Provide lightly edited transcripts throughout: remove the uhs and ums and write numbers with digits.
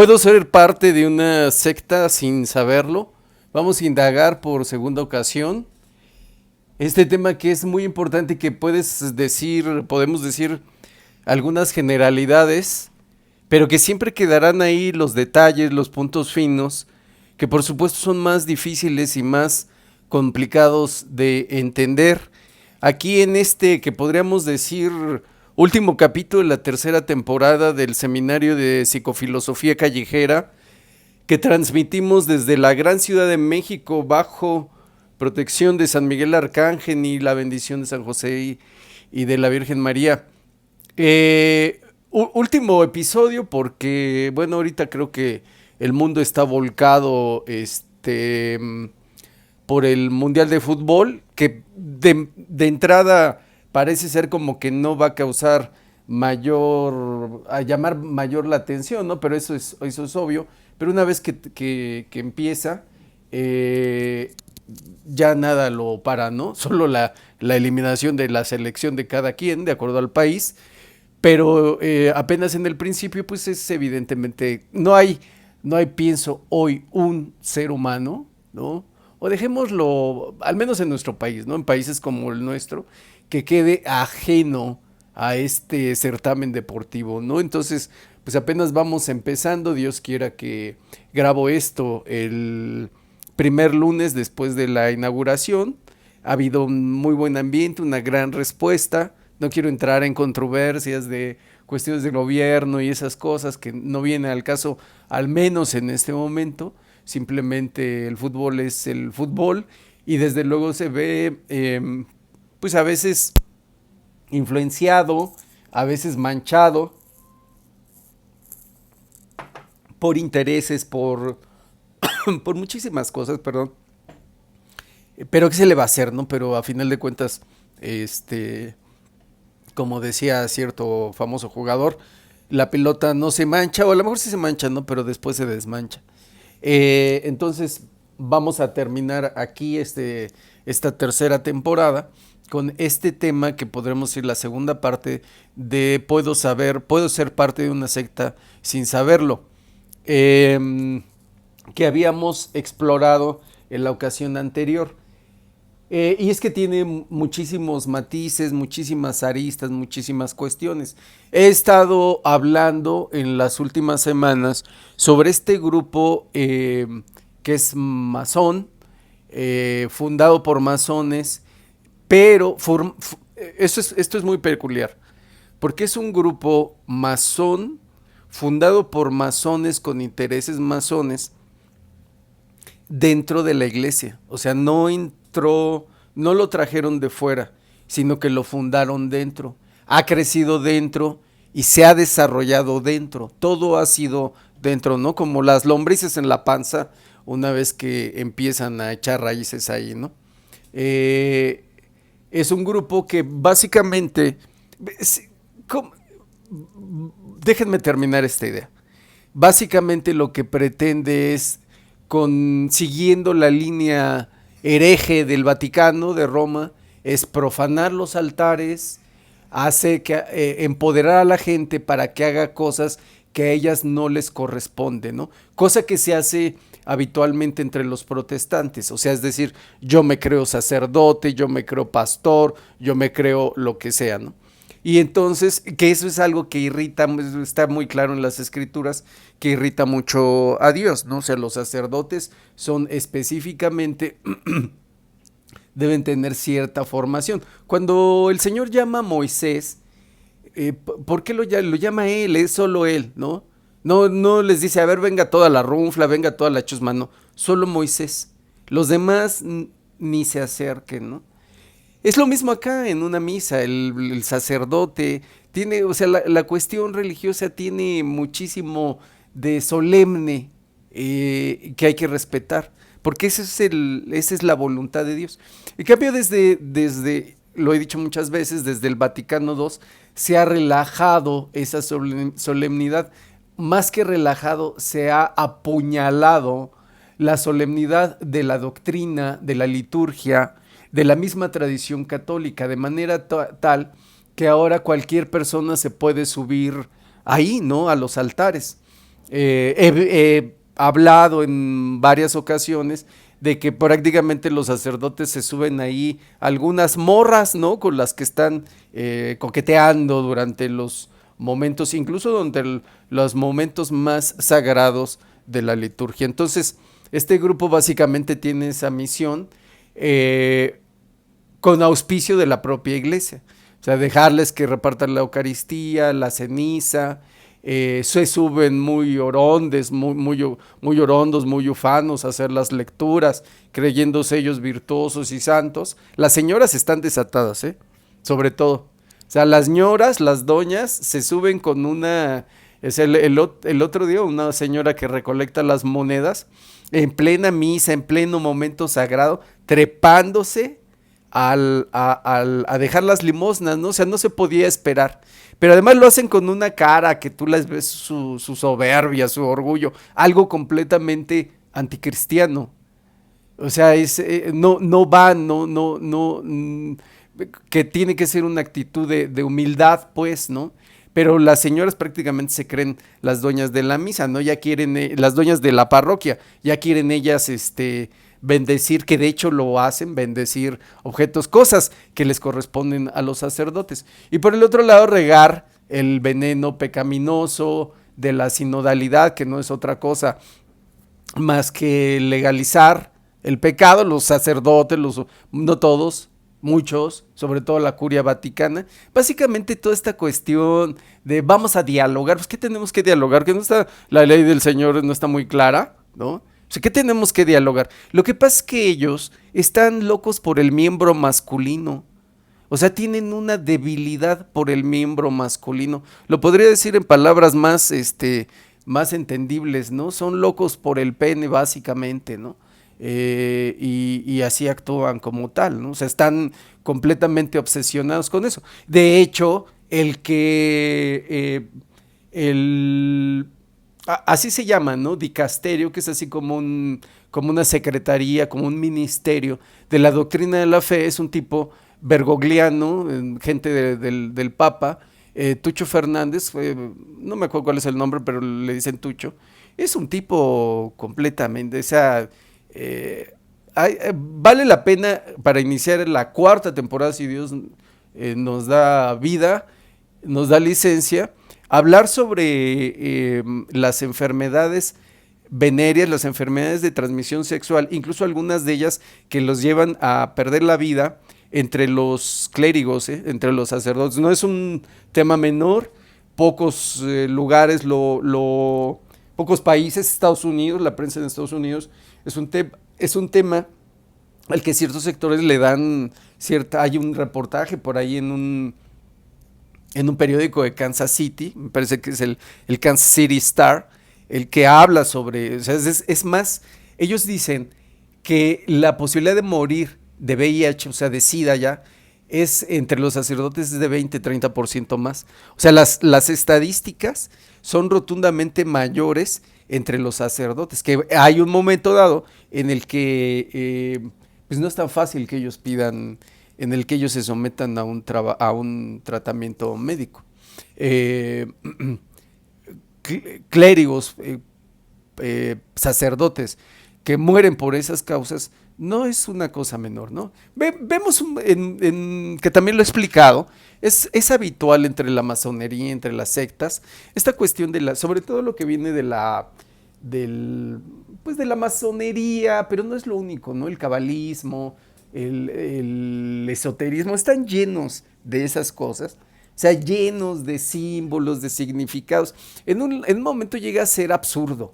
¿Puedo ser parte de una secta sin saberlo? Vamos a indagar por segunda ocasión este tema que es muy importante y que podemos decir algunas generalidades, pero que siempre quedarán ahí los detalles, los puntos finos, que por supuesto son más difíciles y más complicados de entender. Aquí en este que podríamos decir último capítulo de la tercera temporada del Seminario de Psicofilosofía Callejera, que transmitimos desde la gran Ciudad de México bajo protección de San Miguel Arcángel y la bendición de San José y de la Virgen María. Último episodio porque, bueno, ahorita creo que el mundo está volcado por el Mundial de Fútbol, que de entrada parece ser como que no va a causar a llamar mayor la atención, ¿no? Pero eso es obvio. Pero una vez que empieza, eh, ya nada lo para, ¿no? Solo la eliminación de la selección de cada quien, de acuerdo al país, pero apenas en el principio, pues es evidentemente, no hay, pienso, hoy un ser humano, ¿no? O dejémoslo, al menos en nuestro país, ¿no? En países como el nuestro, que quede ajeno a este certamen deportivo, ¿no? Entonces, pues apenas vamos empezando, Dios quiera que grabo esto el primer lunes después de la inauguración. Ha habido un muy buen ambiente, una gran respuesta. No quiero entrar en controversias de cuestiones de gobierno y esas cosas que no vienen al caso, al menos en este momento. Simplemente el fútbol es el fútbol y desde luego se ve, pues a veces influenciado, a veces manchado por intereses, por muchísimas cosas, perdón. Pero ¿qué se le va a hacer, no? Pero a final de cuentas, este, como decía cierto famoso jugador, la pelota no se mancha, o a lo mejor sí se mancha, ¿no? Pero después se desmancha. Entonces, vamos a terminar aquí esta tercera temporada con este tema que podremos decir la segunda parte de puedo ser parte de una secta sin saberlo, que habíamos explorado en la ocasión anterior. Y es que tiene muchísimos matices, muchísimas aristas, muchísimas cuestiones. He estado hablando en las últimas semanas sobre este grupo que es masón, fundado por masones, pero esto es muy peculiar, porque es un grupo masón fundado por masones con intereses masones dentro de la iglesia. O sea, no lo trajeron de fuera, sino que lo fundaron dentro. Ha crecido dentro y se ha desarrollado dentro. Todo ha sido dentro, ¿no? Como las lombrices en la panza, una vez que empiezan a echar raíces ahí, ¿no? Eh, es un grupo que básicamente, ¿cómo? Déjenme terminar esta idea. Básicamente lo que pretende es, siguiendo la línea hereje del Vaticano, de Roma, es profanar los altares, empoderar a la gente para que haga cosas que a ellas no les corresponde, ¿no? Cosa que se hace habitualmente entre los protestantes, o sea, es decir, yo me creo sacerdote, yo me creo pastor, yo me creo lo que sea, ¿no? Y entonces, que eso es algo que irrita, está muy claro en las escrituras, que irrita mucho a Dios, ¿no? O sea, los sacerdotes son específicamente, deben tener cierta formación. Cuando el Señor llama a Moisés, ¿por qué lo llama él? Es solo él, ¿no? No les dice, a ver, venga toda la runfla, venga toda la chusma, no. Solo Moisés. Los demás ni se acerquen, ¿no? Es lo mismo acá en una misa, el sacerdote tiene, o sea, la cuestión religiosa tiene muchísimo de solemne, que hay que respetar, porque esa es la voluntad de Dios. En cambio, lo he dicho muchas veces, desde el Vaticano II se ha relajado esa solemnidad, más que relajado, se ha apuñalado la solemnidad de la doctrina, de la liturgia, de la misma tradición católica, de manera tal que ahora cualquier persona se puede subir ahí, ¿no? A los altares. He hablado en varias ocasiones de que prácticamente los sacerdotes se suben ahí algunas morras, ¿no? Con las que están coqueteando durante los momentos, incluso durante los momentos más sagrados de la liturgia. Entonces, este grupo básicamente tiene esa misión eh, con auspicio de la propia iglesia. O sea, dejarles que repartan la Eucaristía, la ceniza, se suben muy orondes, muy orondos, muy ufanos a hacer las lecturas, creyéndose ellos virtuosos y santos. Las señoras están desatadas, sobre todo. O sea, las ñoras, las doñas, se suben con una... Es el otro día una señora que recolecta las monedas en plena misa, en pleno momento sagrado, trepándose a dejar las limosnas, ¿no? O sea, no se podía esperar. Pero además lo hacen con una cara que tú les ves su soberbia, su orgullo, algo completamente anticristiano. O sea, no va, que tiene que ser una actitud de humildad, pues, ¿no? Pero las señoras prácticamente se creen las dueñas de la misa, ¿no? Ya quieren, las dueñas de la parroquia, ya quieren ellas, bendecir, que de hecho lo hacen, bendecir objetos, cosas que les corresponden a los sacerdotes. Y por el otro lado, regar el veneno pecaminoso de la sinodalidad, que no es otra cosa más que legalizar el pecado. Los sacerdotes, no todos, muchos, sobre todo la curia vaticana, básicamente toda esta cuestión de vamos a dialogar, pues ¿qué tenemos que dialogar? Que no está, la ley del Señor no está muy clara, ¿no? O sea, ¿qué tenemos que dialogar? Lo que pasa es que ellos están locos por el miembro masculino. O sea, tienen una debilidad por el miembro masculino. Lo podría decir en palabras más, más entendibles, ¿no? Son locos por el pene, básicamente, ¿no? Y así actúan como tal, ¿no? O sea, están completamente obsesionados con eso. De hecho, así se llama, ¿no? Dicasterio, que es así como una secretaría, como un ministerio de la doctrina de la fe, es un tipo bergogliano, gente del Papa, Tucho Fernández, no me acuerdo cuál es el nombre, pero le dicen Tucho, es un tipo completamente, o sea, vale la pena para iniciar la cuarta temporada, si Dios nos da vida, nos da licencia, hablar sobre las enfermedades venéreas, las enfermedades de transmisión sexual, incluso algunas de ellas que los llevan a perder la vida entre los clérigos, entre los sacerdotes. No es un tema menor, pocos lugares, pocos países, Estados Unidos, la prensa en Estados Unidos, es un tema al que ciertos sectores le dan hay un reportaje por ahí en un periódico de Kansas City, me parece que es el Kansas City Star, el que habla sobre, o sea, es más, ellos dicen que la posibilidad de morir de VIH, o sea, de SIDA ya, es entre los sacerdotes de 20-30% más. O sea, las estadísticas son rotundamente mayores entre los sacerdotes, que hay un momento dado en el que pues no es tan fácil que ellos pidan, en el que ellos se sometan a un tratamiento médico. Clérigos, sacerdotes que mueren por esas causas, no es una cosa menor, ¿no? Vemos que también lo he explicado, es habitual entre la masonería, entre las sectas, esta cuestión sobre todo lo que viene pues de la masonería, pero no es lo único, ¿no? El cabalismo, el esoterismo, están llenos de esas cosas, o sea, llenos de símbolos, de significados. En un momento llega a ser absurdo.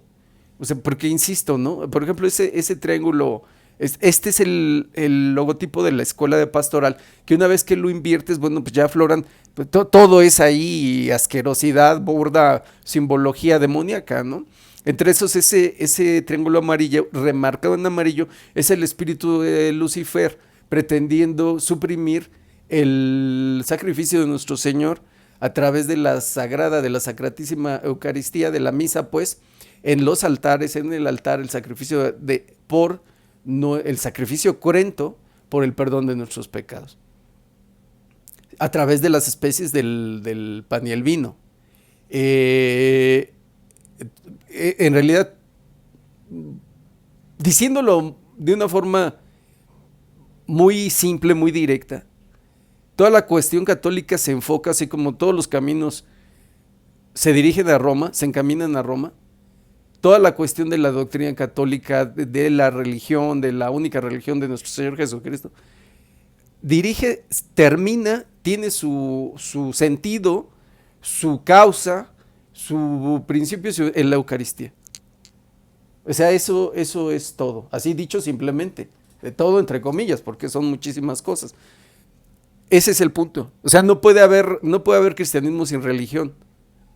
O sea, porque insisto, ¿no? Por ejemplo, ese triángulo, este es el logotipo de la escuela de pastoral, que una vez que lo inviertes, bueno, pues ya afloran, pues todo es ahí, asquerosidad, burda, simbología demoníaca, ¿no? Entre esos, ese triángulo amarillo, remarcado en amarillo, es el espíritu de Lucifer, pretendiendo suprimir el sacrificio de nuestro Señor a través de la sagrada, de la sacratísima Eucaristía, de la misa, pues, en los altares, en el altar, el sacrificio el sacrificio cruento por el perdón de nuestros pecados, a través de las especies del pan y el vino. En realidad, diciéndolo de una forma muy simple, muy directa, toda la cuestión católica se enfoca, así como todos los caminos se dirigen a Roma, se encaminan a Roma. Toda la cuestión de la doctrina católica, de la religión, de la única religión de nuestro Señor Jesucristo, dirige, termina, tiene su sentido, su causa, su principio en la Eucaristía. O sea, eso es todo. Así dicho simplemente. De todo entre comillas, porque son muchísimas cosas. Ese es el punto. O sea, no puede haber cristianismo sin religión.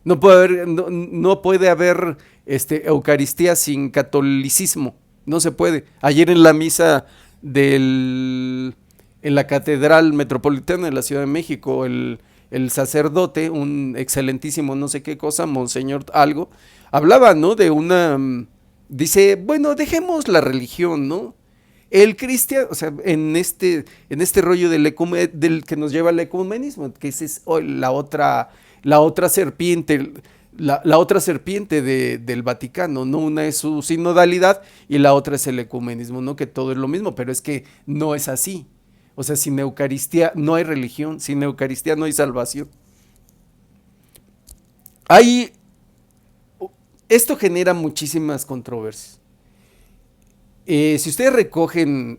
No puede haber Eucaristía sin catolicismo. No se puede. Ayer en la misa en la Catedral Metropolitana de la Ciudad de México, el sacerdote, un excelentísimo no sé qué cosa, Monseñor algo, hablaba, ¿no? Dice, bueno, dejemos la religión, ¿no? El cristiano, o sea, en este rollo del que nos lleva al ecumenismo, que esa es la otra serpiente, la otra serpiente del Vaticano, ¿no? Una es su sinodalidad y la otra es el ecumenismo, ¿no? Que todo es lo mismo, pero es que no es así. O sea, sin Eucaristía no hay religión, sin Eucaristía no hay salvación. Hay, Esto genera muchísimas controversias. Si ustedes recogen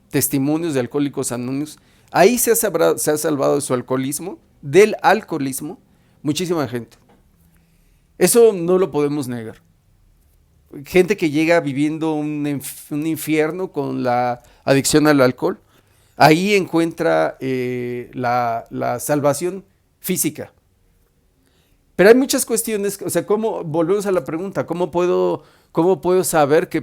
testimonios de alcohólicos anónimos, ahí se ha salvado de su alcoholismo, del alcoholismo, muchísima gente. Eso no lo podemos negar. Gente que llega viviendo un infierno con la adicción al alcohol, ahí encuentra la salvación física. Pero hay muchas cuestiones, o sea, volvemos a la pregunta, ¿cómo puedo saber que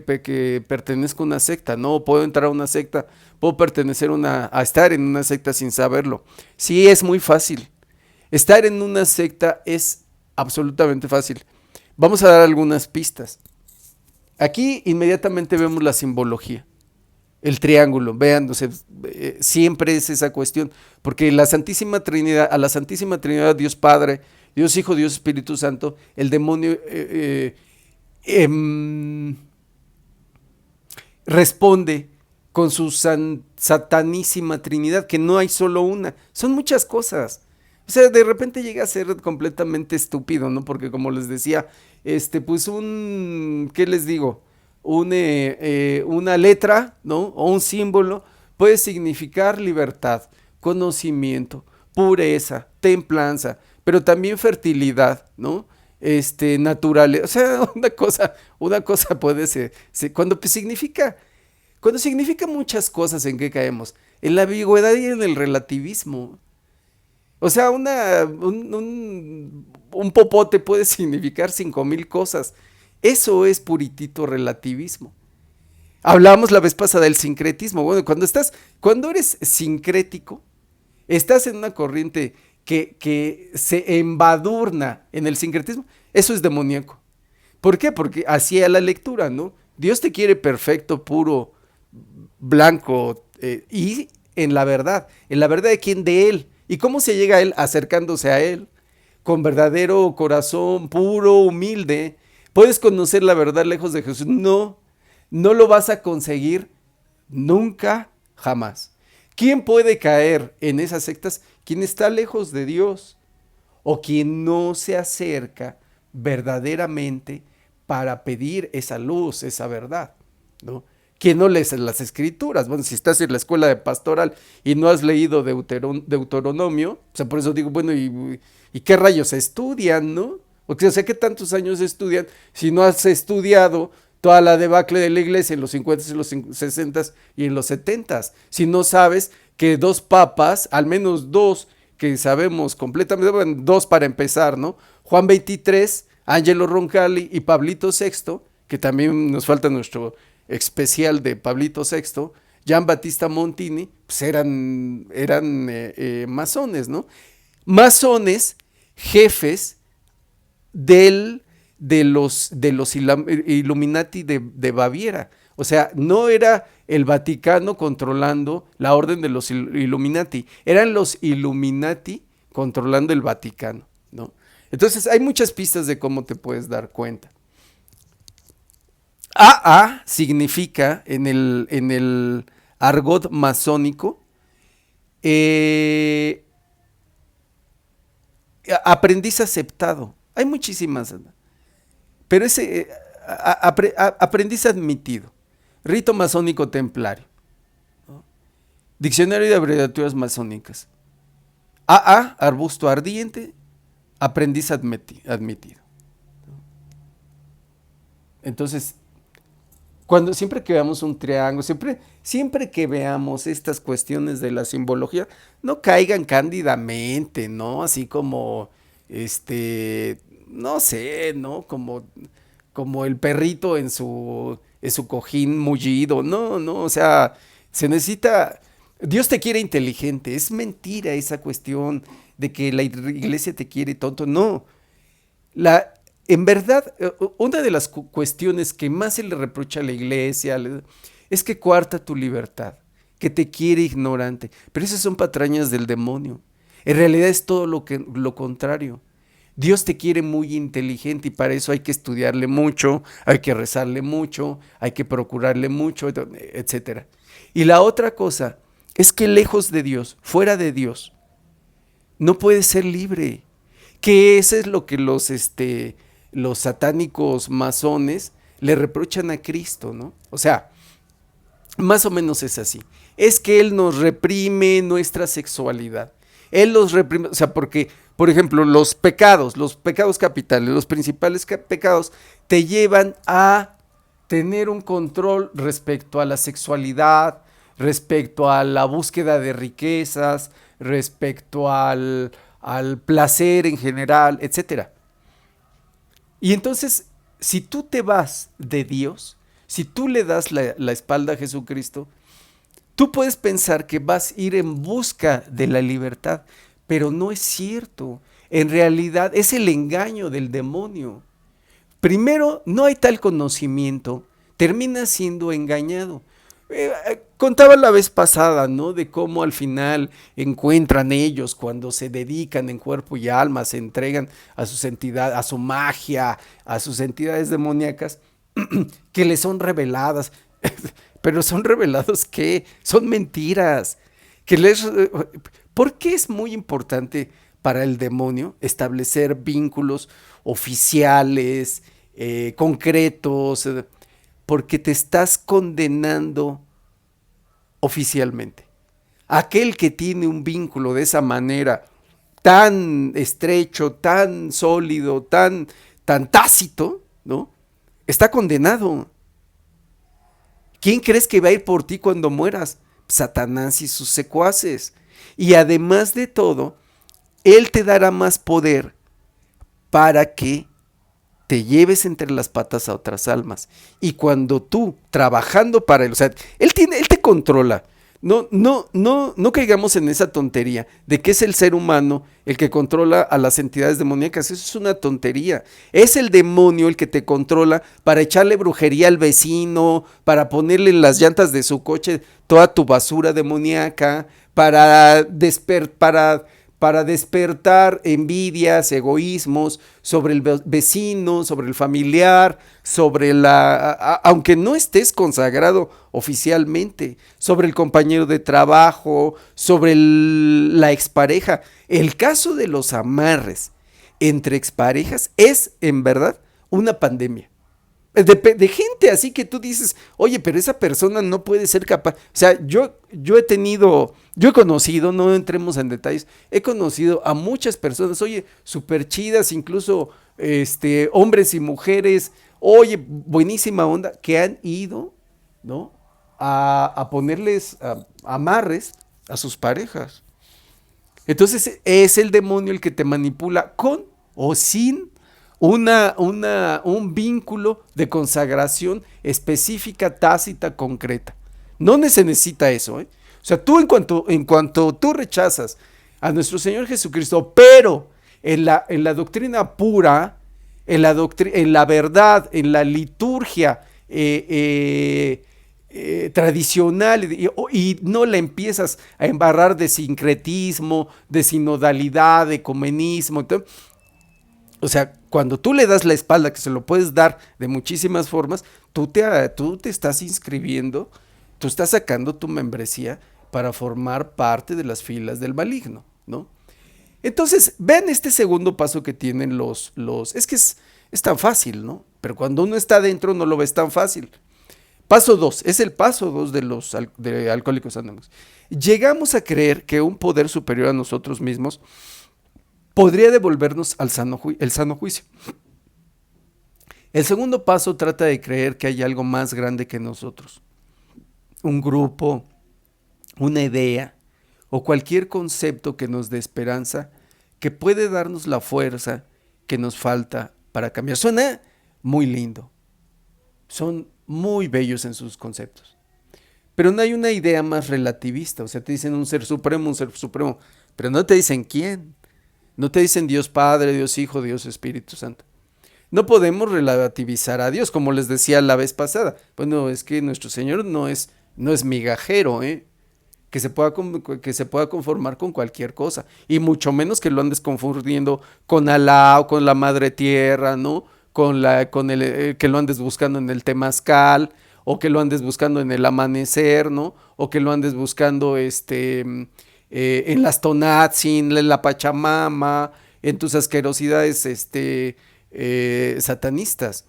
pertenezco a una secta? No puedo entrar a una secta, puedo pertenecer a estar en una secta sin saberlo. Sí, es muy fácil. Estar en una secta es absolutamente fácil. Vamos a dar algunas pistas. Aquí inmediatamente vemos la simbología. El triángulo, vean, o sea, siempre es esa cuestión, porque a la Santísima Trinidad, Dios Padre, Dios Hijo, Dios Espíritu Santo, el demonio responde con su satanísima Trinidad, que no hay solo una, son muchas cosas. O sea, de repente llega a ser completamente estúpido, ¿no? Porque como les decía, pues ¿qué les digo? Una letra, ¿no? O un símbolo puede significar libertad, conocimiento, pureza, templanza, pero también fertilidad, ¿no? Naturaleza, o sea, una cosa puede ser, cuando significa muchas cosas, ¿en qué caemos? En la ambigüedad y en el relativismo. O sea, un popote puede significar 5,000 cosas. Eso es puritito relativismo. Hablábamos la vez pasada del sincretismo. Bueno, cuando eres sincrético, estás en una corriente que se embadurna en el sincretismo. Eso es demoníaco. ¿Por qué? Porque hacía la lectura, ¿no? Dios te quiere perfecto, puro, blanco, y en la verdad de quién, de Él. ¿Y cómo se llega a Él? Acercándose a Él, con verdadero corazón, puro, humilde. ¿Puedes conocer la verdad lejos de Jesús? No, no lo vas a conseguir nunca, jamás. ¿Quién puede caer en esas sectas? Quien está lejos de Dios o quien no se acerca verdaderamente para pedir esa luz, esa verdad, ¿no? Quien no lees las escrituras. Bueno, si estás en la escuela de pastoral y no has leído Deuteronomio, o sea, por eso digo, bueno, ¿y qué rayos estudian, no? O sea, ¿qué tantos años estudian si no has estudiado toda la debacle de la iglesia en los 50, en los 60 y en los 70? Si no sabes que dos papas, al menos dos que sabemos completamente, bueno, dos para empezar, ¿no? Juan 23, Angelo Roncalli y Pablito VI, que también nos falta nuestro especial de Pablito VI, Gian Battista Montini, pues eran masones, ¿no? Masones, jefes de los Illuminati de Baviera. O sea, no era el Vaticano controlando la orden de los Illuminati, eran los Illuminati controlando el Vaticano, ¿no? Entonces hay muchas pistas de cómo te puedes dar cuenta. AA significa en el argot masónico eh, aprendiz aceptado. Hay muchísimas, pero ese aprendiz admitido. Rito masónico templario. Diccionario de abreviaturas masónicas. AA, arbusto ardiente, aprendiz admitido. Entonces, siempre que veamos un triángulo, siempre que veamos estas cuestiones de la simbología, no caigan cándidamente, ¿no? Así como, no sé, ¿no? Como el perrito en su cojín mullido. No, no, o sea, se necesita. Dios te quiere inteligente. Es mentira esa cuestión de que la iglesia te quiere tonto. No. La, en verdad, una de las cuestiones que más se le reprocha a la iglesia es que coarta tu libertad, que te quiere ignorante. Pero esas son patrañas del demonio. En realidad es todo lo contrario. Dios te quiere muy inteligente y para eso hay que estudiarle mucho, hay que rezarle mucho, hay que procurarle mucho, etcétera. Y la otra cosa es que lejos de Dios, fuera de Dios, no puedes ser libre. Que eso es lo que los satánicos masones le reprochan a Cristo, ¿no? O sea, más o menos es así. Es que Él nos reprime nuestra sexualidad. Él los reprime, o sea, porque, por ejemplo, los pecados capitales, los principales pecados, te llevan a tener un control respecto a la sexualidad, respecto a la búsqueda de riquezas, respecto al placer en general, etcétera. Y entonces, si tú te vas de Dios, si tú le das la espalda a Jesucristo, tú puedes pensar que vas a ir en busca de la libertad, pero no es cierto. En realidad es el engaño del demonio. Primero, no hay tal conocimiento, terminas siendo engañado. Contaba la vez pasada, ¿no? De cómo al final encuentran ellos cuando se dedican en cuerpo y alma, se entregan a sus entidades, a su magia, a sus entidades demoníacas, que les son reveladas. Pero son revelados que son mentiras. ¿Por qué es muy importante para el demonio establecer vínculos oficiales, concretos? Porque te estás condenando oficialmente. Aquel que tiene un vínculo de esa manera, tan estrecho, tan sólido, tan tácito, ¿no? Está condenado. ¿Quién crees que va a ir por ti cuando mueras? Satanás y sus secuaces. Y además de todo, él te dará más poder para que te lleves entre las patas a otras almas. Y cuando tú, trabajando para él, o sea, él te controla. No caigamos en esa tontería de que es el ser humano el que controla a las entidades demoníacas. Eso es una tontería. Es el demonio el que te controla para echarle brujería al vecino, para ponerle en las llantas de su coche toda tu basura demoníaca, para despertar envidias, egoísmos sobre el vecino, sobre el familiar, aunque no estés consagrado oficialmente, sobre el compañero de trabajo, sobre la expareja. El caso de los amarres entre exparejas es, en verdad, una pandemia. De gente así que tú dices, oye, pero esa persona no puede ser capaz. O sea, yo he conocido, no entremos en detalles, he conocido a muchas personas, oye, súper chidas, incluso hombres y mujeres, oye, buenísima onda, que han ido, ¿no? A ponerles amarres a sus parejas. Entonces es el demonio el que te manipula con o sin un vínculo de consagración específica, tácita, concreta. No se necesita eso, ¿eh? O sea, tú en cuanto tú rechazas a nuestro Señor Jesucristo, pero en la doctrina pura, en la verdad, en la liturgia tradicional y no la empiezas a embarrar de sincretismo, de sinodalidad, de ecumenismo, O sea, cuando tú le das la espalda, que se lo puedes dar de muchísimas formas, tú te estás inscribiendo, tú estás sacando tu membresía para formar parte de las filas del maligno, ¿no? Entonces, vean este segundo paso que tienen es tan fácil, ¿no? Pero cuando uno está adentro no lo ves tan fácil. Paso 2, es el paso 2 de Alcohólicos Anónimos. Llegamos a creer que un poder superior a nosotros mismos podría devolvernos el sano juicio. El segundo paso trata de creer que hay algo más grande que nosotros. Un grupo, una idea o cualquier concepto que nos dé esperanza, que puede darnos la fuerza que nos falta para cambiar. Suena muy lindo. Son muy bellos en sus conceptos. Pero no hay una idea más relativista. O sea, te dicen un ser supremo, pero no te dicen quién. No te dicen Dios Padre, Dios Hijo, Dios Espíritu Santo. No podemos relativizar a Dios, como les decía la vez pasada. Bueno, es que nuestro Señor no es migajero, que se pueda conformar con cualquier cosa. Y mucho menos que lo andes confundiendo con Alá o con la Madre Tierra, ¿no? Que lo andes buscando en el Temazcal, o que lo andes buscando en el amanecer, ¿no? O que lo andes buscando en las Tonatzin, en la Pachamama, en tus asquerosidades satanistas.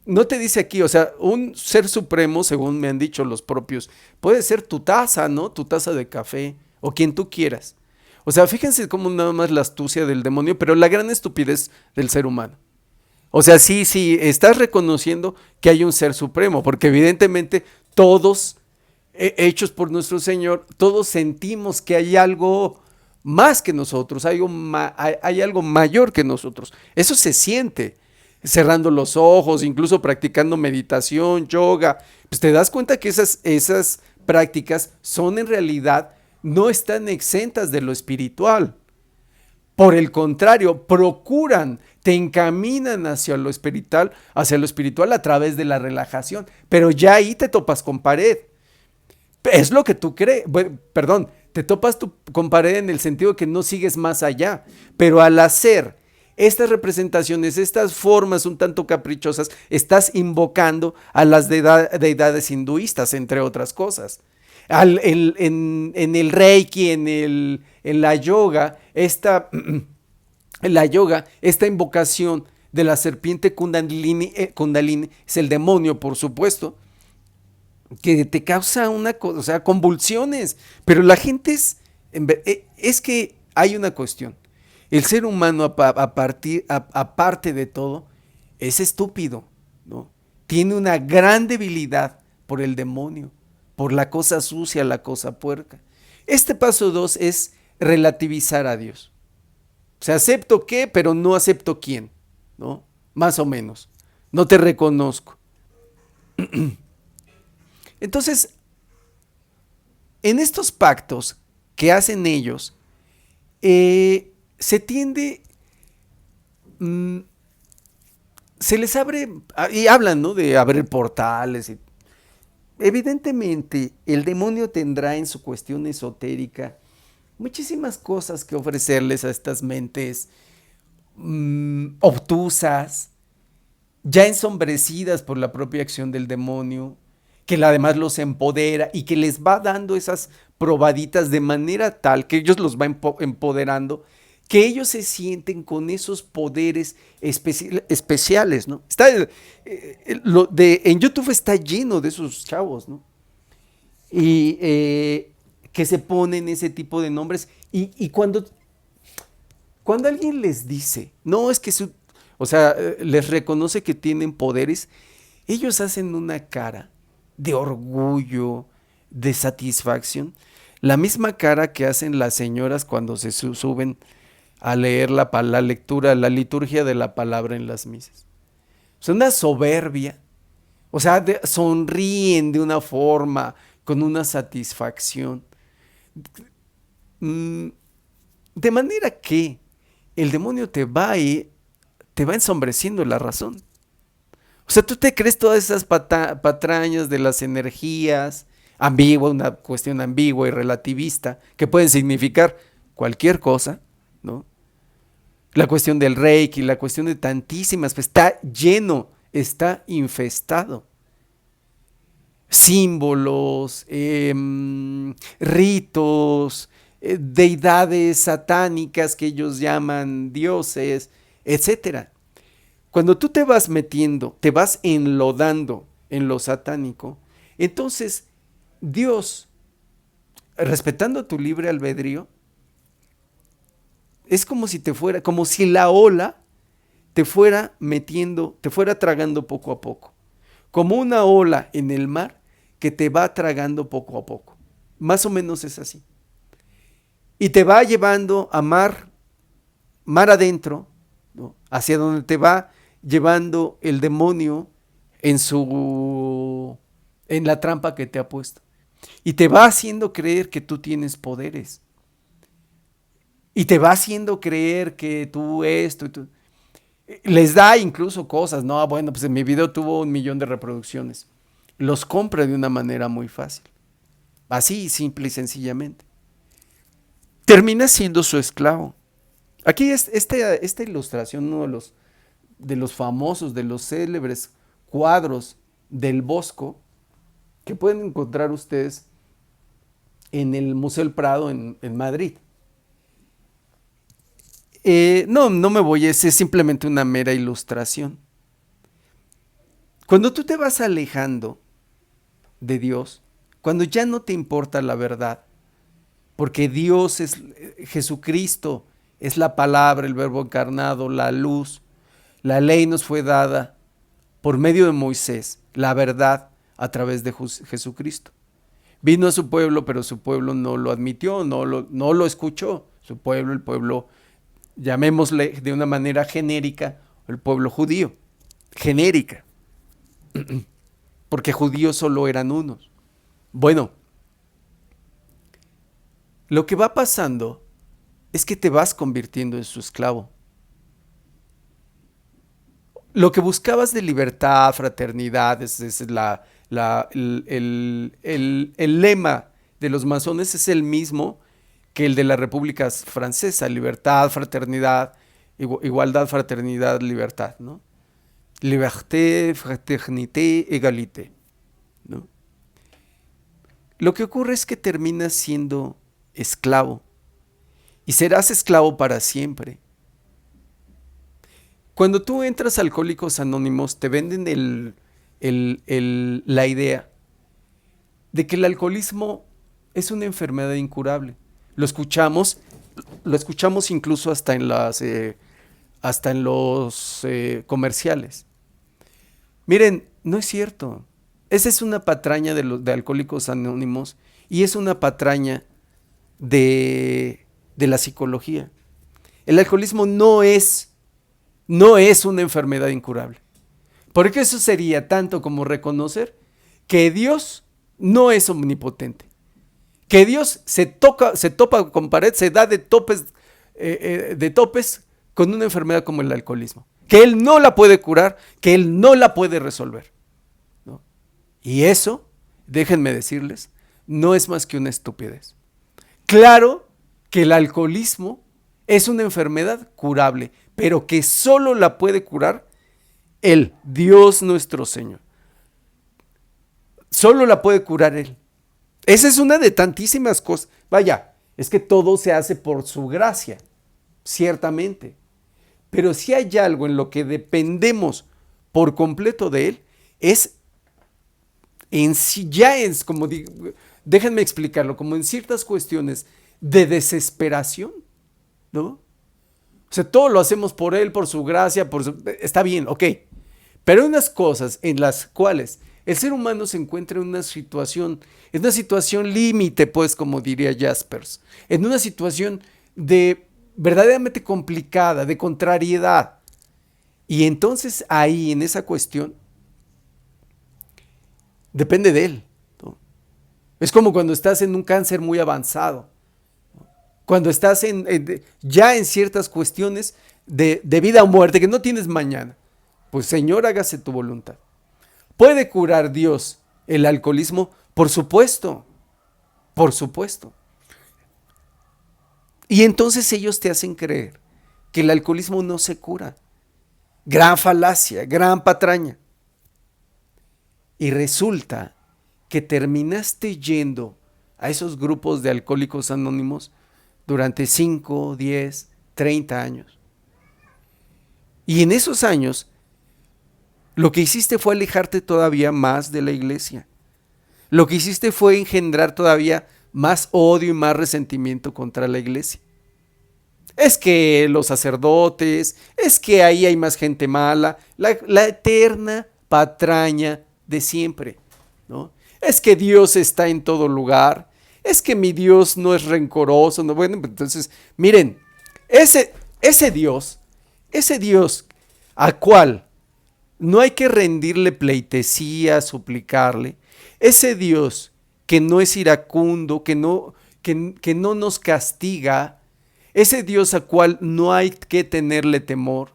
No te dice aquí, o sea, un ser supremo, según me han dicho los propios, puede ser tu taza, ¿no? Tu taza de café, o quien tú quieras. O sea, fíjense cómo nada más la astucia del demonio, pero la gran estupidez del ser humano. O sea, sí, estás reconociendo que hay un ser supremo, porque evidentemente todos, hechos por nuestro Señor, todos sentimos que hay algo más que nosotros, hay algo mayor que nosotros. Eso se siente, cerrando los ojos, incluso practicando meditación, yoga. Pues te das cuenta que esas prácticas son en realidad, no están exentas de lo espiritual. Por el contrario, te encaminan hacia lo espiritual a través de la relajación, pero ya ahí te topas con pared. Es lo que tú crees, bueno, perdón, te topas con pared en el sentido de que no sigues más allá, pero al hacer estas representaciones, estas formas un tanto caprichosas, estás invocando a las deidades hinduistas, entre otras cosas. En el Reiki, en la yoga, esta invocación de la serpiente Kundalini es el demonio, por supuesto, que te causa o sea, convulsiones. Pero la gente es que hay una cuestión. El ser humano, aparte de todo, es estúpido, ¿no? Tiene una gran debilidad por el demonio, por la cosa sucia, la cosa puerca. Este paso 2 es relativizar a Dios. O sea, acepto qué, pero no acepto quién, ¿no? Más o menos. No te reconozco. Entonces, en estos pactos que hacen ellos, se tiende, se les abre, y hablan, ¿no? De abrir portales. Evidentemente, el demonio tendrá en su cuestión esotérica muchísimas cosas que ofrecerles a estas mentes obtusas, ya ensombrecidas por la propia acción del demonio, que además los empodera y que les va dando esas probaditas de manera tal que ellos los va empoderando, que ellos se sienten con esos poderes especiales, ¿no? En YouTube está lleno de esos chavos, ¿no? Y que se ponen ese tipo de nombres y cuando alguien les dice, no, es que o sea, les reconoce que tienen poderes, ellos hacen una cara de orgullo, de satisfacción, la misma cara que hacen las señoras cuando se suben a leer la liturgia de la palabra en las misas. O sea, una soberbia, o sea, sonríen de una forma, con una satisfacción. De manera que el demonio te va ensombreciendo la razón. O sea, tú te crees todas esas patrañas de las energías, una cuestión ambigua y relativista, que pueden significar cualquier cosa, ¿no? La cuestión del Reiki, la cuestión de tantísimas, pues está lleno, está infestado. Símbolos, ritos, deidades satánicas que ellos llaman dioses, etcétera. Cuando tú te vas metiendo, te vas enlodando en lo satánico, entonces Dios, respetando tu libre albedrío, es como si te fuera, como si la ola te fuera metiendo, te fuera tragando poco a poco. Como una ola en el mar que te va tragando poco a poco. Más o menos es así. Y te va llevando a mar adentro, ¿no? Hacia donde te va llevando el demonio en la trampa que te ha puesto. Y te va haciendo creer que tú tienes poderes. Y te va haciendo creer que tú esto y tú. Les da incluso cosas, no, bueno, pues en mi video tuvo 1,000,000 de reproducciones. Los compra de una manera muy fácil. Así, simple y sencillamente. Termina siendo su esclavo. Aquí es esta ilustración, uno de los famosos, de los célebres cuadros del Bosco, que pueden encontrar ustedes en el Museo del Prado en Madrid. No me voy, es simplemente una mera ilustración. Cuando tú te vas alejando de Dios, cuando ya no te importa la verdad, porque Dios es Jesucristo, es la palabra, el verbo encarnado, la luz, la ley nos fue dada por medio de Moisés, la verdad a través de Jesucristo. Vino a su pueblo, pero su pueblo no lo admitió, no lo escuchó. Su pueblo, el pueblo, llamémosle de una manera genérica, el pueblo judío, genérica, porque judíos solo eran unos. Bueno, lo que va pasando es que te vas convirtiendo en su esclavo. Lo que buscabas de libertad, fraternidad, es el lema de los masones es el mismo que el de la República Francesa: libertad, fraternidad, igualdad, fraternidad, libertad, ¿no? Liberté, fraternité, égalité, ¿no? Lo que ocurre es que terminas siendo esclavo y serás esclavo para siempre. Cuando tú entras a Alcohólicos Anónimos, te venden la idea de que el alcoholismo es una enfermedad incurable. Lo escuchamos incluso hasta en los comerciales. Miren, no es cierto. Esa es una patraña de Alcohólicos Anónimos y es una patraña de la psicología. El alcoholismo no es una enfermedad incurable. Porque eso sería tanto como reconocer que Dios no es omnipotente. Que Dios se topa con pared, se da de topes con una enfermedad como el alcoholismo. Que Él no la puede curar, que Él no la puede resolver, ¿no? Y eso, déjenme decirles, no es más que una estupidez. Claro que el alcoholismo es una enfermedad curable, pero que solo la puede curar Él, Dios nuestro Señor. Solo la puede curar Él. Esa es una de tantísimas cosas. Vaya, es que todo se hace por su gracia, ciertamente. Pero si hay algo en lo que dependemos por completo de Él, es en sí, ya es como, déjenme explicarlo, como en ciertas cuestiones de desesperación, ¿no? O sea, todo lo hacemos por Él, por su gracia, está bien, ok. Pero hay unas cosas en las cuales el ser humano se encuentra en una situación límite, pues, como diría Jaspers, en una situación de verdaderamente complicada, de contrariedad. Y entonces ahí, en esa cuestión, depende de Él, ¿no? Es como cuando estás en un cáncer muy avanzado, cuando estás ya en ciertas cuestiones de vida o muerte, que no tienes mañana. Pues Señor, hágase tu voluntad. ¿Puede curar Dios el alcoholismo? Por supuesto, por supuesto. Y entonces ellos te hacen creer que el alcoholismo no se cura. Gran falacia, gran patraña. Y resulta que terminaste yendo a esos grupos de alcohólicos anónimos durante 5, 10, 30 años. Y en esos años, lo que hiciste fue alejarte todavía más de la iglesia. Lo que hiciste fue engendrar todavía más odio y más resentimiento contra la iglesia. Es que los sacerdotes, es que ahí hay más gente mala, la eterna patraña de siempre, ¿no? Es que Dios está en todo lugar, es que mi Dios no es rencoroso, ¿no? Bueno, entonces, miren, ese Dios a cual no hay que rendirle pleitesía, suplicarle, ese Dios que no es iracundo, que no nos castiga, ese Dios a cual no hay que tenerle temor,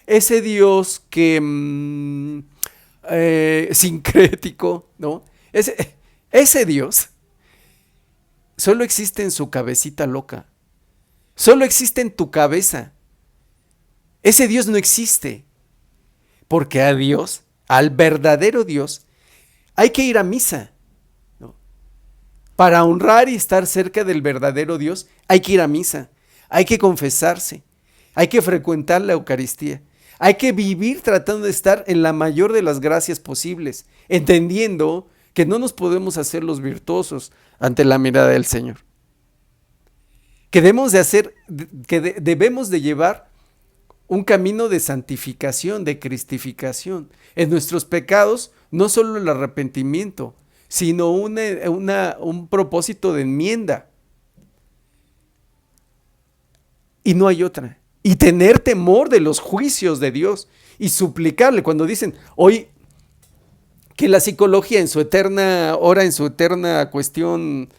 ese Dios que sincrético, ¿no? Ese Dios solo existe en su cabecita loca, solo existe en tu cabeza. Ese Dios no existe, porque a Dios, al verdadero Dios, hay que ir a misa, ¿no? Para honrar y estar cerca del verdadero Dios, hay que ir a misa, hay que confesarse, hay que frecuentar la Eucaristía, hay que vivir tratando de estar en la mayor de las gracias posibles, entendiendo que no nos podemos hacer los virtuosos ante la mirada del Señor. Que debemos de llevar un camino de santificación, de cristificación. En nuestros pecados, no solo el arrepentimiento, sino un propósito de enmienda. Y no hay otra. Y tener temor de los juicios de Dios y suplicarle cuando dicen, hoy que la psicología en su eterna cuestión,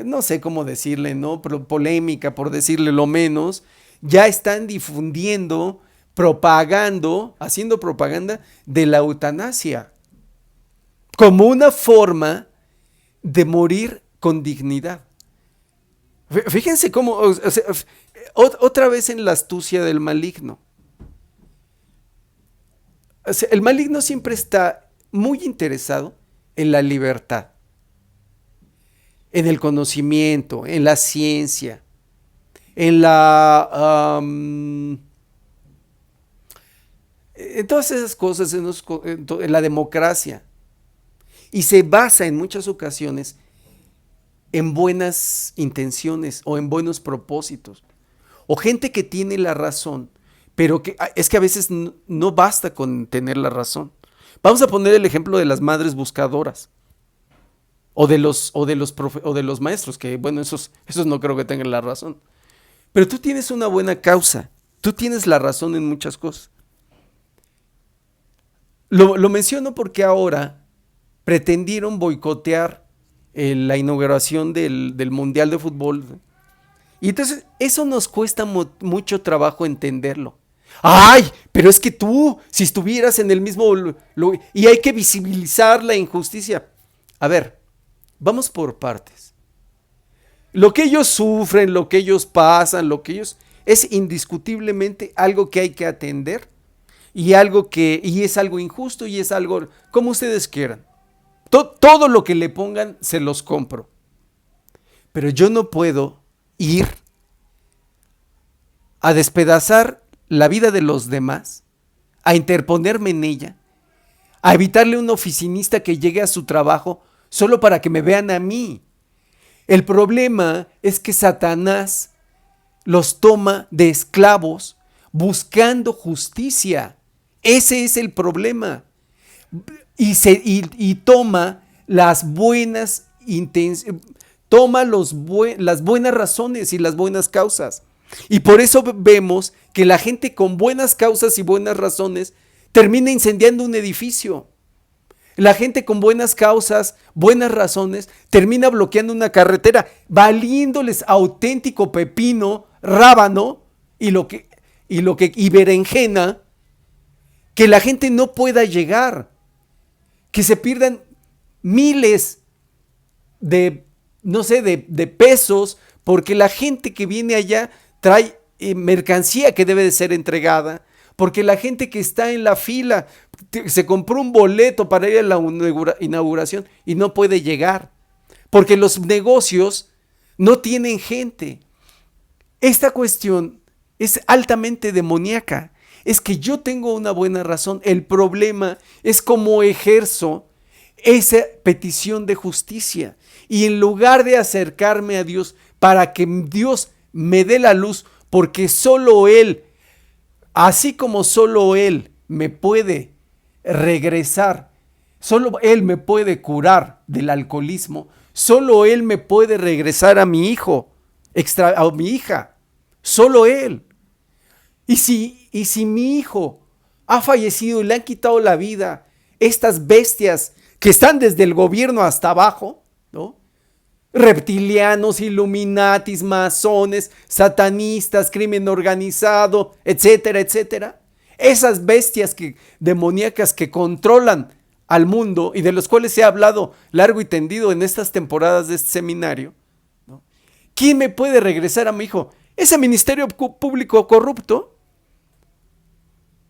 no sé cómo decirle, ¿no? Polémica, por decirle lo menos, ya están difundiendo, haciendo propaganda de la eutanasia como una forma de morir con dignidad. Fíjense cómo, otra vez en la astucia del maligno. El maligno siempre está muy interesado en la libertad, en el conocimiento, en la ciencia, en todas esas cosas, en la democracia. Y se basa en muchas ocasiones en buenas intenciones o en buenos propósitos. O gente que tiene la razón, pero es que a veces no basta con tener la razón. Vamos a poner el ejemplo de las madres buscadoras. O de los maestros, que bueno, esos no creo que tengan la razón. Pero tú tienes una buena causa, tú tienes la razón en muchas cosas. Lo menciono porque ahora pretendieron boicotear la inauguración del Mundial de Fútbol. Y entonces eso nos cuesta mucho trabajo entenderlo. ¡Ay! Pero es que tú, si estuvieras en el mismo... y hay que visibilizar la injusticia. A ver, vamos por partes. Lo que ellos sufren, lo que ellos pasan, es indiscutiblemente algo que hay que atender y es algo injusto y es algo como ustedes quieran. Todo lo que le pongan se los compro. Pero yo no puedo ir a despedazar la vida de los demás, a interponerme en ella, a evitarle a un oficinista que llegue a su trabajo solo para que me vean a mí. El problema es que Satanás los toma de esclavos buscando justicia. Ese es el problema. Y toma las buenas intenciones, toma las buenas razones y las buenas causas. Y por eso vemos que la gente con buenas causas y buenas razones termina incendiando un edificio. La gente con buenas causas, buenas razones, termina bloqueando una carretera, valiéndoles auténtico pepino, rábano y berenjena, que la gente no pueda llegar, que se pierdan miles de pesos, porque la gente que viene allá trae mercancía que debe de ser entregada, porque la gente que está en la fila se compró un boleto para ir a la inauguración y no puede llegar, porque los negocios no tienen gente. Esta cuestión es altamente demoníaca. Es que yo tengo una buena razón. El problema es cómo ejerzo esa petición de justicia. Y en lugar de acercarme a Dios para que Dios me dé la luz, porque solo Él, así como solo Él me puede regresar, solo Él me puede curar del alcoholismo, solo Él me puede regresar a mi hijo, a mi hija, solo Él. Y si mi hijo ha fallecido y le han quitado la vida estas bestias que están desde el gobierno hasta abajo, ¿no? Reptilianos, illuminatis, masones, satanistas, crimen organizado, etcétera, etcétera. Esas bestias demoníacas que controlan al mundo y de los cuales se ha hablado largo y tendido en estas temporadas de este seminario, ¿no? ¿Quién me puede regresar a mi hijo? Ese ministerio público corrupto,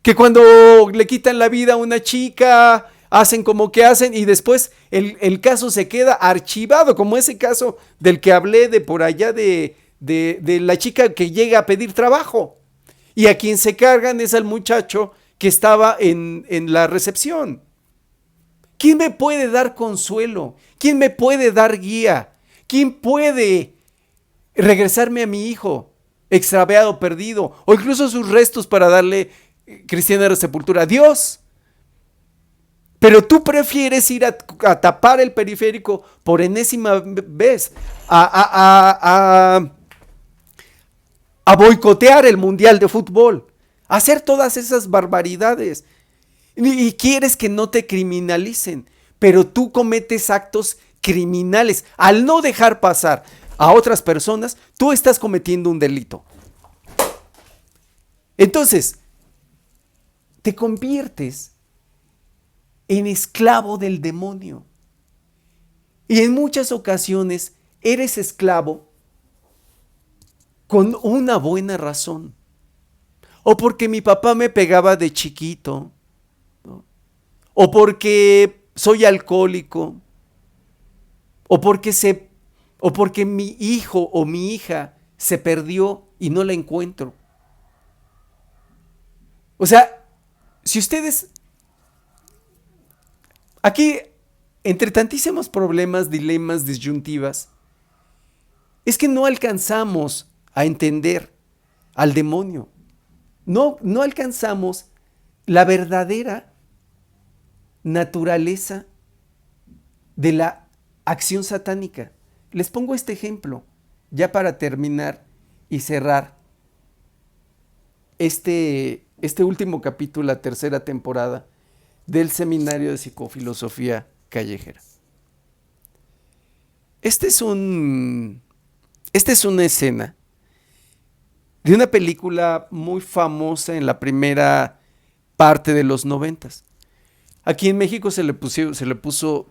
que cuando le quitan la vida a una chica, hacen como que hacen y después el caso se queda archivado, como ese caso del que hablé de por allá de la chica que llega a pedir trabajo y a quien se cargan es al muchacho que estaba en la recepción. ¿Quién me puede dar consuelo? ¿Quién me puede dar guía? ¿Quién puede regresarme a mi hijo extraviado, perdido, o incluso sus restos para darle cristiana sepultura? Dios. Pero tú prefieres ir a tapar el periférico por enésima vez, a boicotear el mundial de fútbol, a hacer todas esas barbaridades. Y quieres que no te criminalicen, pero tú cometes actos criminales. Al no dejar pasar a otras personas, tú estás cometiendo un delito. Entonces, te conviertes en esclavo del demonio. Y en muchas ocasiones eres esclavo con una buena razón. O porque mi papá me pegaba de chiquito, ¿no? O porque soy alcohólico, o porque mi hijo o mi hija se perdió y no la encuentro. O sea, si ustedes aquí, entre tantísimos problemas, dilemas, disyuntivas, es que no alcanzamos a entender al demonio. No alcanzamos la verdadera naturaleza de la acción satánica. Les pongo este ejemplo, ya para terminar y cerrar este último capítulo, la tercera temporada del Seminario de Psicofilosofía Callejera. Esta es una escena de una película muy famosa en la primera parte de los 90s. Aquí en México se le puso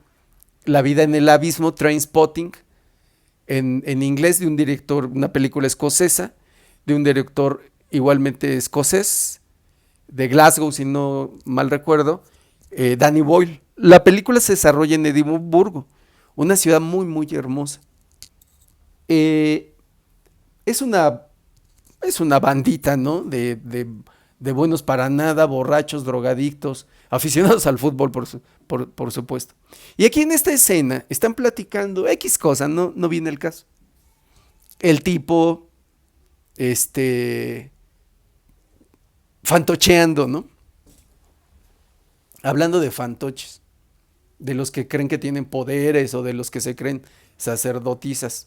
La vida en el abismo, Trainspotting, en inglés, de un director, una película escocesa, de un director igualmente escocés, de Glasgow, si no mal recuerdo, Danny Boyle. La película se desarrolla en Edimburgo, una ciudad muy, muy hermosa. Es una bandita, ¿no? De buenos para nada, borrachos, drogadictos, aficionados al fútbol, por supuesto. Y aquí en esta escena están platicando X cosas, no viene el caso. El tipo, fantocheando, ¿no? Hablando de fantoches, de los que creen que tienen poderes o de los que se creen sacerdotisas.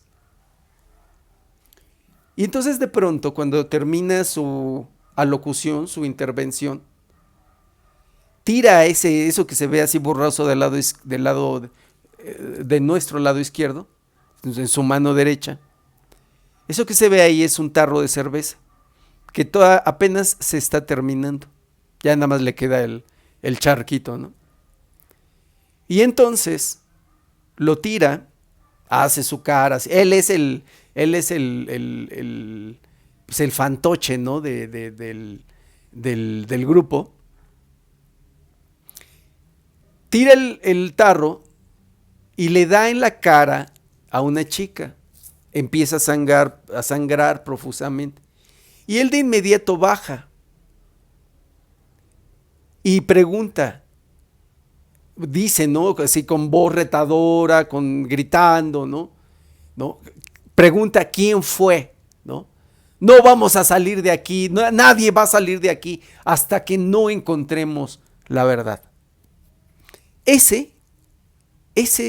Y entonces de pronto, cuando termina su alocución, su intervención, tira eso que se ve así borroso de nuestro lado izquierdo, en su mano derecha. Eso que se ve ahí es un tarro de cerveza, que apenas se está terminando. Ya nada más le queda el charquito, ¿no? Y entonces lo tira, hace su cara, él es pues, el fantoche, ¿no? Del grupo, tira el tarro y le da en la cara a una chica. Empieza a sangrar profusamente. Y él de inmediato baja y pregunta, dice, ¿no? Así con voz retadora, gritando, ¿no? ¿No? Pregunta quién fue, ¿no? No vamos a salir de aquí, nadie va a salir de aquí hasta que no encontremos la verdad. Ese es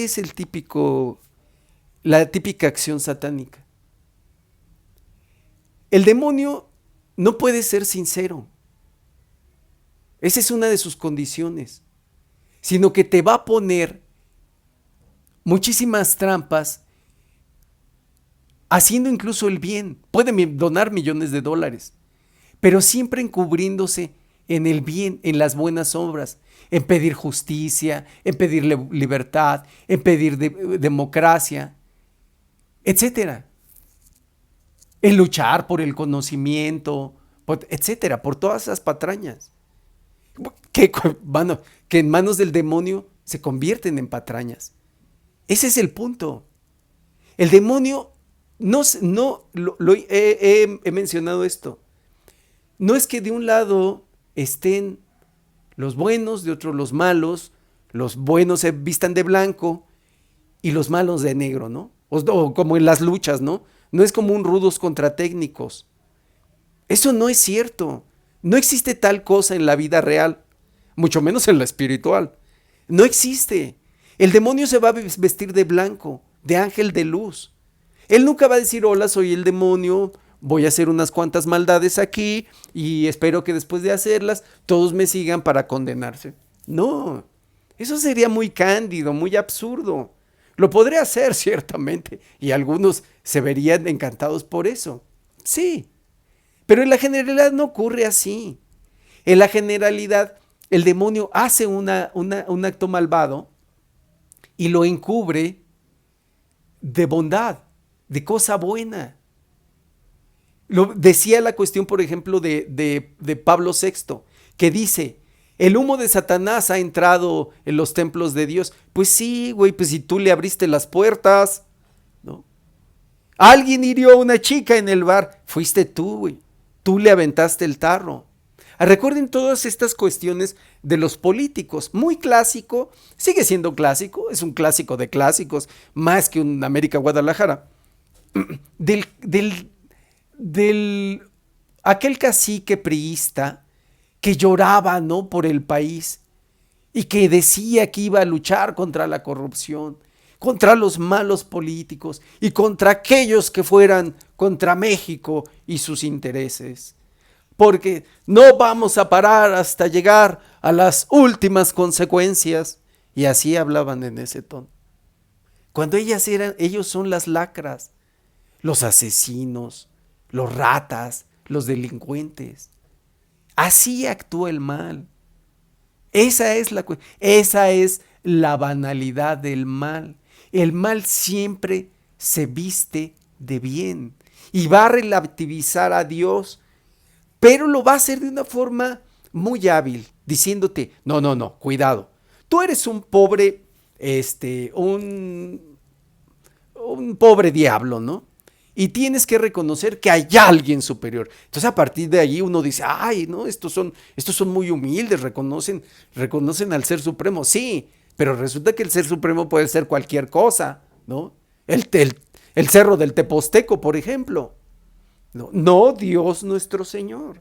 la típica acción satánica. El demonio no puede ser sincero. Esa es una de sus condiciones, sino que te va a poner muchísimas trampas, haciendo incluso el bien. Puede donar millones de dólares, pero siempre encubriéndose en el bien, en las buenas obras, en pedir justicia, en pedir libertad, en pedir democracia, etcétera. En luchar por el conocimiento, etcétera, por todas esas patrañas. Que en manos del demonio se convierten en patrañas. Ese es el punto. El demonio, he mencionado esto, no es que de un lado estén los buenos, de otro los malos, los buenos se vistan de blanco y los malos de negro, ¿no? O como en las luchas, ¿no? No es como un rudos contra técnicos. Eso no es cierto. No existe tal cosa en la vida real, mucho menos en la espiritual. No existe. El demonio se va a vestir de blanco, de ángel de luz. Él nunca va a decir, hola, soy el demonio, voy a hacer unas cuantas maldades aquí y espero que después de hacerlas todos me sigan para condenarse. No, eso sería muy cándido, muy absurdo. Lo podría hacer ciertamente y algunos se verían encantados por eso. Sí, pero en la generalidad no ocurre así. En la generalidad el demonio hace un acto malvado y lo encubre de bondad, de cosa buena. Lo decía la cuestión, por ejemplo, de Pablo VI, que dice, el humo de Satanás ha entrado en los templos de Dios. Pues sí, güey, pues si tú le abriste las puertas, ¿no? Alguien hirió a una chica en el bar, fuiste tú, güey. Tú le aventaste el tarro. Recuerden todas estas cuestiones de los políticos. Muy clásico, sigue siendo clásico, es un clásico de clásicos, más que un América Guadalajara. Aquel cacique priista que lloraba, ¿no?, por el país y que decía que iba a luchar contra la corrupción, contra los malos políticos y contra aquellos que fueran contra México y sus intereses. Porque no vamos a parar hasta llegar a las últimas consecuencias. Y así hablaban en ese tono. Cuando ellos son las lacras, los asesinos, los ratas, los delincuentes. Así actúa el mal. Esa es la banalidad del mal. El mal siempre se viste de bien y va a relativizar a Dios, pero lo va a hacer de una forma muy hábil, diciéndote, no, cuidado. Tú eres un pobre, un pobre diablo, ¿no? Y tienes que reconocer que hay alguien superior. Entonces a partir de ahí uno dice, ay, no, estos son muy humildes, reconocen al Ser Supremo. Sí, pero resulta que el Ser Supremo puede ser cualquier cosa, ¿no? El cerro del Teposteco, por ejemplo. No, Dios nuestro Señor.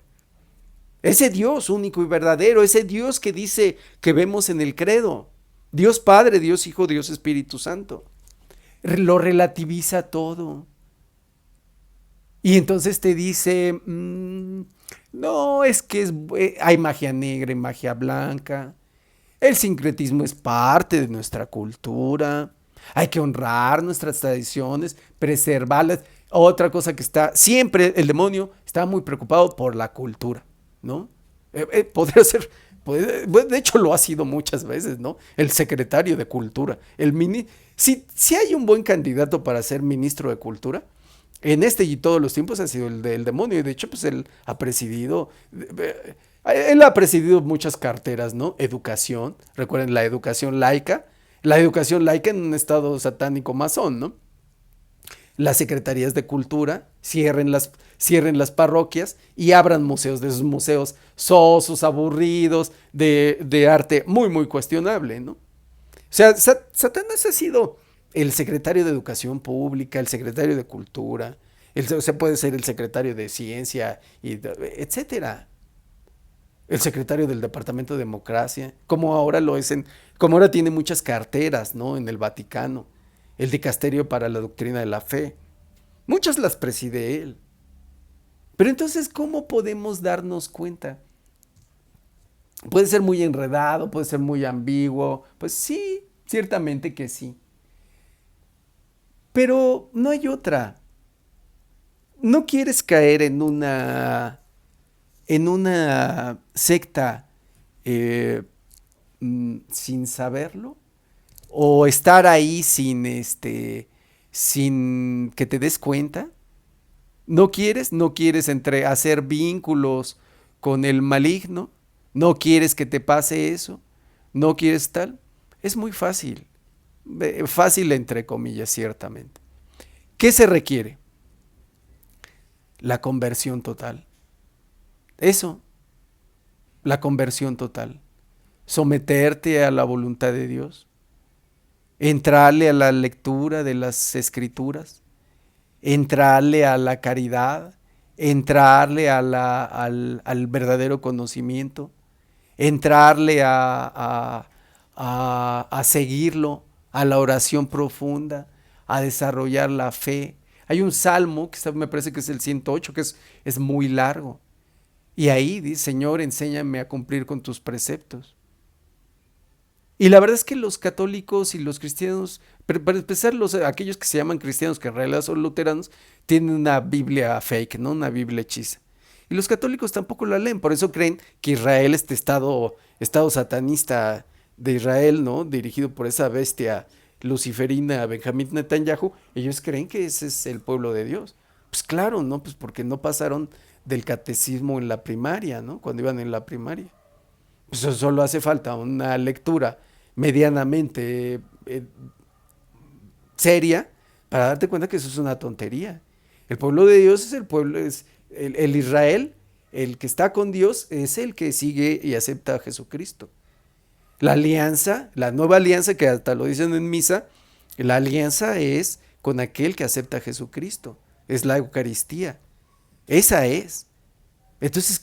Ese Dios único y verdadero, ese Dios que dice que vemos en el credo. Dios Padre, Dios Hijo, Dios Espíritu Santo. Lo relativiza todo. Y entonces te dice, no, es que hay magia negra y magia blanca. El sincretismo es parte de nuestra cultura. Hay que honrar nuestras tradiciones, preservarlas. Otra cosa que siempre el demonio está muy preocupado por la cultura, ¿no? Podría ser, de hecho lo ha sido muchas veces, ¿no? El secretario de Cultura. Si hay un buen candidato para ser ministro de Cultura, En este y todos los tiempos ha sido el del demonio. Y de hecho, pues él ha presidido muchas carteras, ¿no? Educación, recuerden la educación laica en un estado satánico masón, ¿no? Las secretarías de cultura, cierren las parroquias y abran museos, de esos museos sosos, aburridos, de arte muy, muy cuestionable, ¿no? O sea, Satanás ha sido el secretario de Educación Pública, el secretario de Cultura, o sea, puede ser el secretario de Ciencia, etcétera. El secretario del Departamento de Democracia, como ahora tiene muchas carteras, ¿no? En el Vaticano, el dicasterio para la doctrina de la fe. Muchas las preside él. Pero entonces, ¿cómo podemos darnos cuenta? Puede ser muy enredado, puede ser muy ambiguo. Pues sí, ciertamente que sí. Pero no hay otra. No quieres caer en una secta eh, sin saberlo o estar ahí sin que te des cuenta. No quieres hacer vínculos con el maligno, no quieres que te pase eso, no quieres tal. Es muy fácil, fácil entre comillas, ciertamente. ¿Qué se requiere? La conversión total. Eso, la conversión total. Someterte a la voluntad de Dios, entrarle a la lectura de las escrituras, entrarle a la caridad, entrarle al verdadero conocimiento, entrarle a seguirlo, a la oración profunda, a desarrollar la fe. Hay un salmo, me parece que es el 108, es muy largo. Y ahí dice, Señor, enséñame a cumplir con tus preceptos. Y la verdad es que los católicos y los cristianos, para empezar, aquellos que se llaman cristianos, que en realidad son luteranos, tienen una Biblia fake, ¿no? Una Biblia hechiza. Y los católicos tampoco la leen, por eso creen que Israel, este estado satanista de Israel, ¿no? Dirigido por esa bestia luciferina Benjamín Netanyahu, ellos creen que ese es el pueblo de Dios. Pues claro, ¿no? Pues porque no pasaron del catecismo en la primaria, ¿no? Cuando iban en la primaria. Pues solo hace falta una lectura medianamente seria para darte cuenta que eso es una tontería. El pueblo de Dios es el pueblo, es el Israel, el que está con Dios es el que sigue y acepta a Jesucristo. La alianza, la nueva alianza que hasta lo dicen en misa, la alianza es con aquel que acepta a Jesucristo, es la Eucaristía, esa es. Entonces,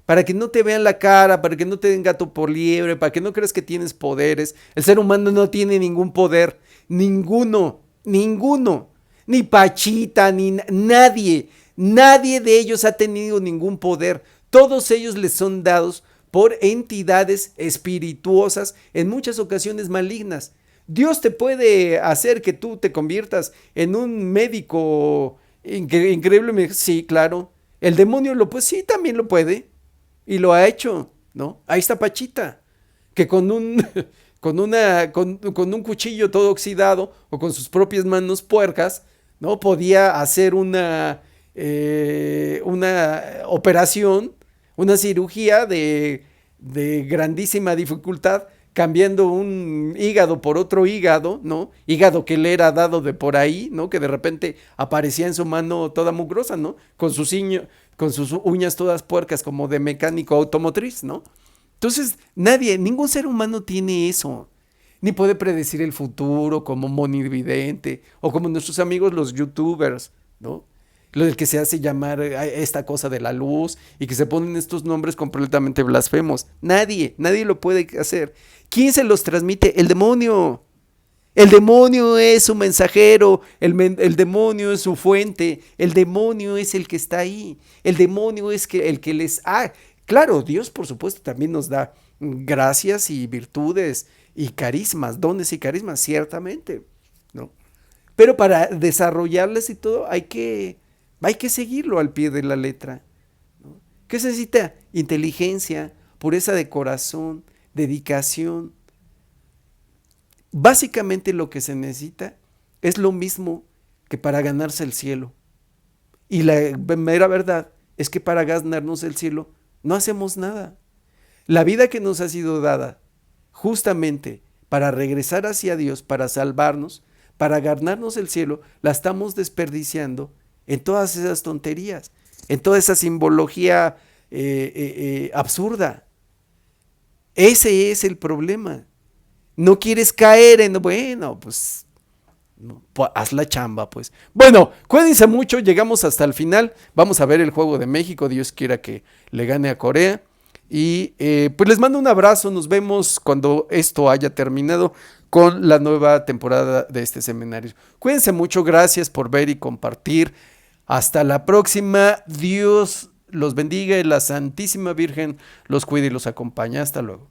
para que no te vean la cara, para que no te den gato por liebre, para que no creas que tienes poderes, el ser humano no tiene ningún poder, ninguno, ninguno, ni Pachita, ni nadie, nadie de ellos ha tenido ningún poder, todos ellos les son dados por entidades espirituosas, en muchas ocasiones malignas. Dios te puede hacer que tú te conviertas en un médico increíble, sí, claro. El demonio sí, también lo puede. Y lo ha hecho, ¿no? Ahí está Pachita, que con un cuchillo todo oxidado o con sus propias manos puercas, ¿no? Podía hacer una operación, una cirugía de grandísima dificultad, cambiando un hígado por otro hígado, ¿no? Hígado que le era dado de por ahí, ¿no? Que de repente aparecía en su mano toda mugrosa, ¿no? Con sus uñas todas puercas como de mecánico automotriz, ¿no? Entonces, ningún ser humano tiene eso. Ni puede predecir el futuro como monividente o como nuestros amigos los youtubers, ¿no? Lo del que se hace llamar esta cosa de la luz y que se ponen estos nombres completamente blasfemos. Nadie lo puede hacer. ¿Quién se los transmite? El demonio. El demonio es su mensajero, el demonio es su fuente, el demonio es el que está ahí, el demonio es el que les... claro, Dios por supuesto también nos da gracias y virtudes y carismas, dones y carismas, ciertamente, ¿no? Pero para desarrollarlas y todo hay que seguirlo al pie de la letra, ¿no? ¿Qué se necesita? Inteligencia, pureza de corazón, dedicación. Básicamente lo que se necesita es lo mismo que para ganarse el cielo. Y la mera verdad es que para ganarnos el cielo no hacemos nada. La vida que nos ha sido dada justamente para regresar hacia Dios, para salvarnos, para ganarnos el cielo, la estamos desperdiciando en todas esas tonterías, en toda esa simbología absurda. Ese es el problema. No quieres caer en, bueno, pues, no, pues haz la chamba, pues. Bueno, cuídense mucho, llegamos hasta el final. Vamos a ver el juego de México, Dios quiera que le gane a Corea. Y pues les mando un abrazo, nos vemos cuando esto haya terminado con la nueva temporada de este seminario. Cuídense mucho, gracias por ver y compartir. Hasta la próxima, Dios los bendiga y la Santísima Virgen los cuide y los acompañe. Hasta luego.